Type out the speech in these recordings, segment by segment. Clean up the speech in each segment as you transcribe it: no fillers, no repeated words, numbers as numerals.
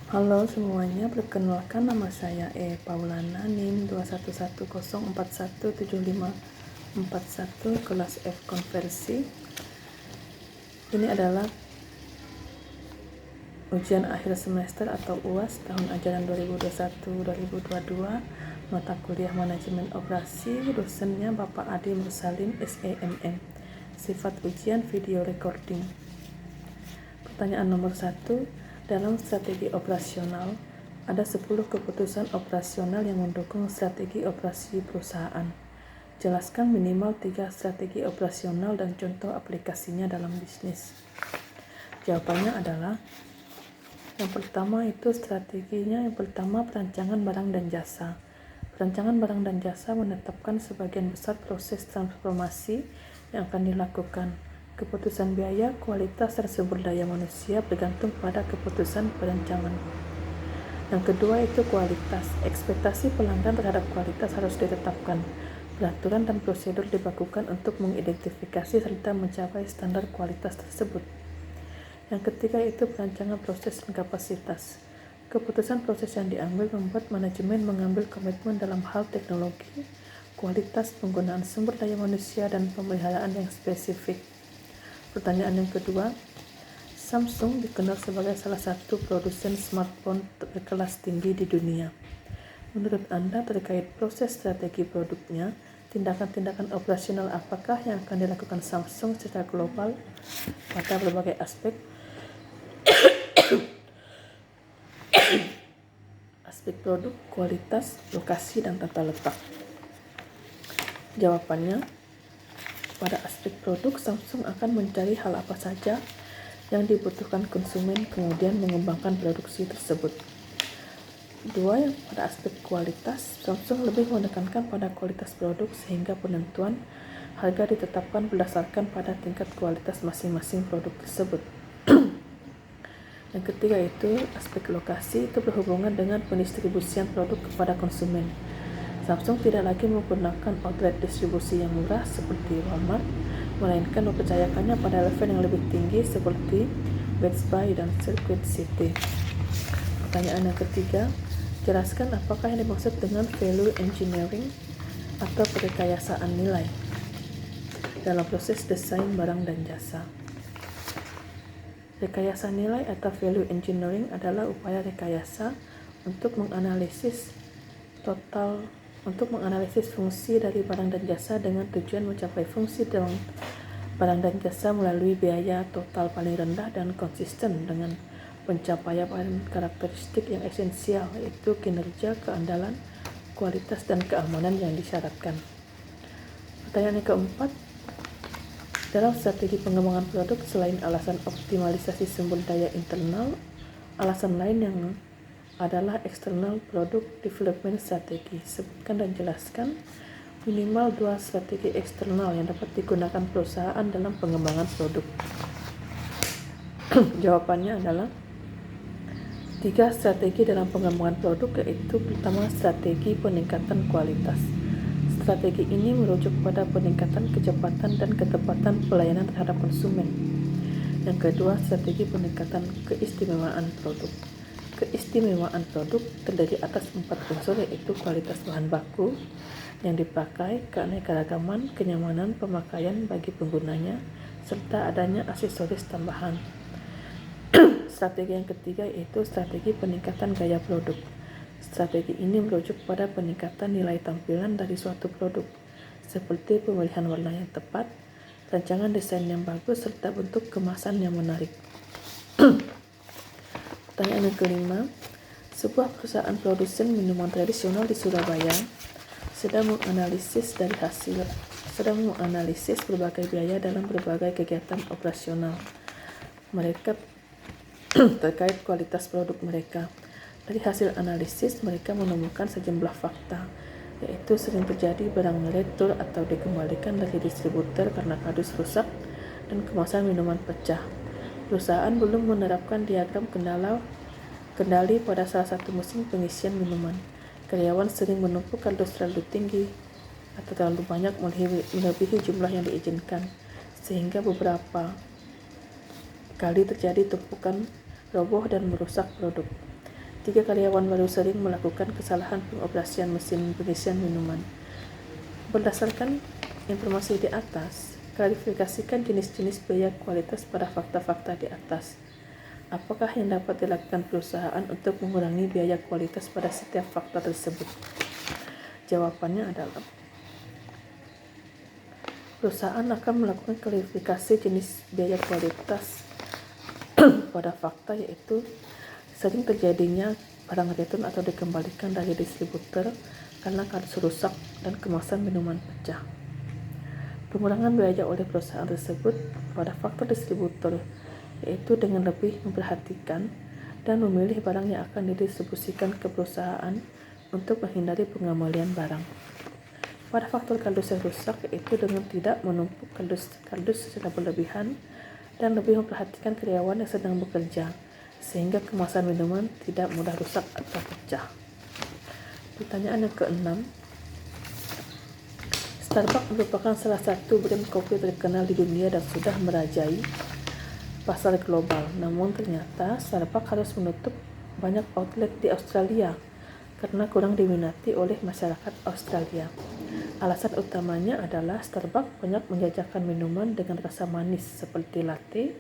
Halo semuanya, perkenalkan nama saya Paulana, NIM 211041754 kelas F konversi. Ini adalah ujian akhir semester atau UAS tahun ajaran 2021-2022, mata kuliah manajemen operasi, dosennya Bapak Adi Mursalim SEMM. Sifat ujian video recording. Pertanyaan nomor 1. Dalam strategi operasional, ada 10 keputusan operasional yang mendukung strategi operasi perusahaan. Jelaskan minimal 3 strategi operasional dan contoh aplikasinya dalam bisnis. Jawabannya adalah yang pertama itu strateginya, yang pertama perancangan barang dan jasa. Perancangan barang dan jasa menetapkan sebagian besar proses transformasi yang akan dilakukan. Keputusan biaya, kualitas, dan sumber daya manusia bergantung pada keputusan perancangan. Yang kedua itu kualitas. Ekspektasi pelanggan terhadap kualitas harus ditetapkan. Peraturan dan prosedur dibakukan untuk mengidentifikasi serta mencapai standar kualitas tersebut. Yang ketiga itu perancangan proses dan kapasitas. Keputusan proses yang diambil membuat manajemen mengambil komitmen dalam hal teknologi, kualitas, penggunaan sumber daya manusia, dan pemeliharaan yang spesifik. Pertanyaan yang kedua, Samsung dikenal sebagai salah satu produsen smartphone berkelas tinggi di dunia. Menurut Anda terkait proses strategi produknya, tindakan-tindakan operasional apakah yang akan dilakukan Samsung secara global pada berbagai aspek produk, kualitas, lokasi, dan tata letak? Jawabannya, pada aspek produk, Samsung akan mencari hal apa saja yang dibutuhkan konsumen, kemudian mengembangkan produksi tersebut. Dua, yang pada aspek kualitas, Samsung lebih menekankan pada kualitas produk sehingga penentuan harga ditetapkan berdasarkan pada tingkat kualitas masing-masing produk tersebut. Yang ketiga itu aspek lokasi, itu berhubungan dengan pendistribusian produk kepada konsumen. Samsung tidak lagi menggunakan outlet distribusi yang murah seperti Walmart, melainkan mempercayakannya pada level yang lebih tinggi seperti Best Buy dan Circuit City. Pertanyaan yang ketiga, jelaskan apakah yang dimaksud dengan value engineering atau perekayasaan nilai dalam proses desain barang dan jasa. Rekayasa nilai atau value engineering adalah upaya rekayasa untuk menganalisis fungsi dari barang dan jasa dengan tujuan mencapai fungsi dalam barang dan jasa melalui biaya total paling rendah dan konsisten dengan pencapaian karakteristik yang esensial, yaitu kinerja, keandalan, kualitas, dan keamanan yang disyaratkan. Pertanyaan yang keempat, dalam strategi pengembangan produk, selain alasan optimalisasi sumber daya internal, alasan lain yang adalah external product development strategi. Sebutkan dan jelaskan minimal 2 strategi eksternal yang dapat digunakan perusahaan dalam pengembangan produk. Jawabannya adalah 3 strategi dalam pengembangan produk, yaitu pertama strategi peningkatan kualitas. Strategi ini merujuk pada peningkatan kecepatan dan ketepatan pelayanan terhadap konsumen. Yang kedua, strategi peningkatan keistimewaan produk. Keistimewaan produk terdiri atas 4 unsur, yaitu kualitas bahan baku yang dipakai, keanekaragaman, kenyamanan pemakaian bagi penggunanya, serta adanya aksesoris tambahan. Strategi yang ketiga yaitu strategi peningkatan gaya produk. Strategi ini merujuk pada peningkatan nilai tampilan dari suatu produk, seperti pemilihan warna yang tepat, rancangan desain yang bagus, serta bentuk kemasan yang menarik. Pertanyaan yang kelima, sebuah perusahaan produsen minuman tradisional di Surabaya sedang menganalisis berbagai biaya dalam berbagai kegiatan operasional mereka terkait kualitas produk mereka. Dari hasil analisis, mereka menemukan sejumlah fakta, yaitu sering terjadi barang retur atau dikembalikan dari distributor karena kardus rusak dan kemasan minuman pecah. Perusahaan belum menerapkan diagram kendali pada salah satu mesin pengisian minuman. Karyawan sering menumpuk kardus terlalu tinggi atau terlalu banyak melebihi jumlah yang diizinkan, sehingga beberapa kali terjadi tumpukan roboh dan merusak produk. Ketiga, karyawan baru sering melakukan kesalahan pengoperasian mesin pengisian minuman. Berdasarkan informasi di atas, klarifikasikan jenis-jenis biaya kualitas pada fakta-fakta di atas. Apakah yang dapat dilakukan perusahaan untuk mengurangi biaya kualitas pada setiap fakta tersebut? Jawabannya adalah perusahaan akan melakukan klarifikasi jenis biaya kualitas pada fakta, yaitu sering terjadinya barang return atau dikembalikan dari distributor karena kardus rusak dan kemasan minuman pecah. Pengurangan biaya oleh perusahaan tersebut pada faktor distributor, yaitu dengan lebih memperhatikan dan memilih barang yang akan didistribusikan ke perusahaan untuk menghindari pengembalian barang. Pada faktor kardus yang rusak, yaitu dengan tidak menumpuk kardus secara berlebihan dan lebih memperhatikan karyawan yang sedang bekerja, sehingga kemasan minuman tidak mudah rusak atau pecah. Pertanyaan yang keenam, Starbucks merupakan salah satu brand kopi terkenal di dunia dan sudah merajai pasar global. Namun ternyata Starbucks harus menutup banyak outlet di Australia karena kurang diminati oleh masyarakat Australia. Alasan utamanya adalah Starbucks banyak menjajakan minuman dengan rasa manis seperti latte,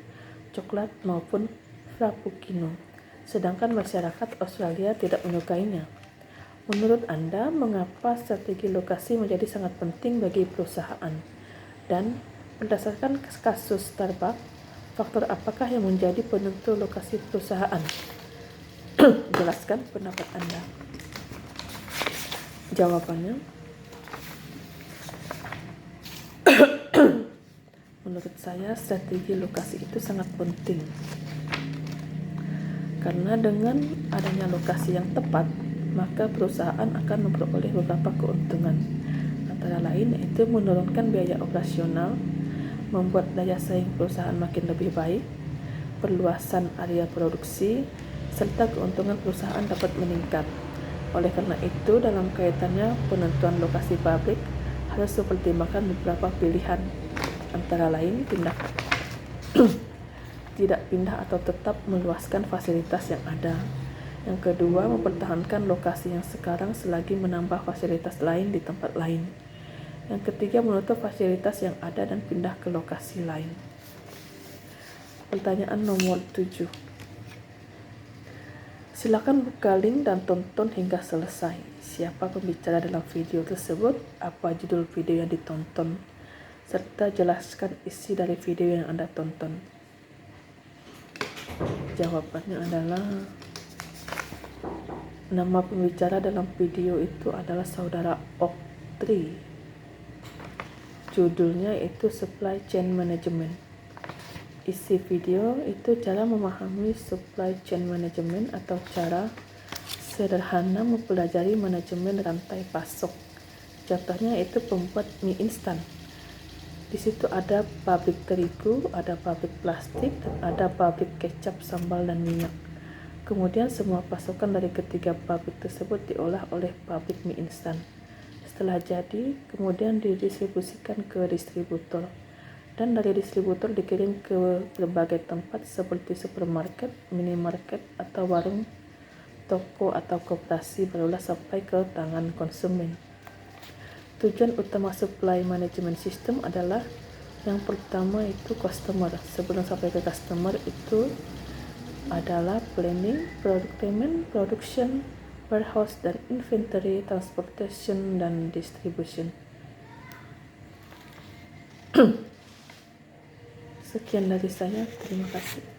coklat maupun frappuccino, sedangkan masyarakat Australia tidak menyukainya. Menurut Anda, mengapa strategi lokasi menjadi sangat penting bagi perusahaan? Dan berdasarkan kasus Starbucks, faktor apakah yang menjadi penentu lokasi perusahaan? Jelaskan pendapat Anda. Jawabannya, menurut saya strategi lokasi itu sangat penting. Karena dengan adanya lokasi yang tepat, maka perusahaan akan memperoleh beberapa keuntungan. Antara lain yaitu menurunkan biaya operasional, membuat daya saing perusahaan makin lebih baik, perluasan area produksi, serta keuntungan perusahaan dapat meningkat. Oleh karena itu, dalam kaitannya penentuan lokasi pabrik harus mempertimbangkan beberapa pilihan, antara lain tidak pindah atau tetap meluaskan fasilitas yang ada. Yang kedua, mempertahankan lokasi yang sekarang selagi menambah fasilitas lain di tempat lain. Yang ketiga, menutup fasilitas yang ada dan pindah ke lokasi lain. Pertanyaan nomor 7. Silakan buka link dan tonton hingga selesai. Siapa pembicara dalam video tersebut? Apa judul video yang ditonton? Serta jelaskan isi dari video yang Anda tonton. Jawabannya adalah nama pembicara dalam video itu adalah saudara Oktri. Judulnya itu Supply Chain Management. Isi video itu cara memahami Supply Chain Management atau cara sederhana mempelajari manajemen rantai pasok. Contohnya itu pembuat mie instan. Di situ ada pabrik terigu, ada pabrik plastik, dan ada pabrik kecap, sambal, dan minyak. Kemudian semua pasokan dari ketiga pabrik tersebut diolah oleh pabrik mie instan. Setelah jadi, kemudian didistribusikan ke distributor, dan dari distributor dikirim ke berbagai tempat seperti supermarket, minimarket, atau warung, toko, atau koperasi, barulah sampai ke tangan konsumen. Tujuan utama supply management system adalah yang pertama itu customer. Sebelum sampai ke customer itu adalah planning, procurement, production, warehouse, dan inventory, transportation, dan distribution. Sekian dari saya, terima kasih.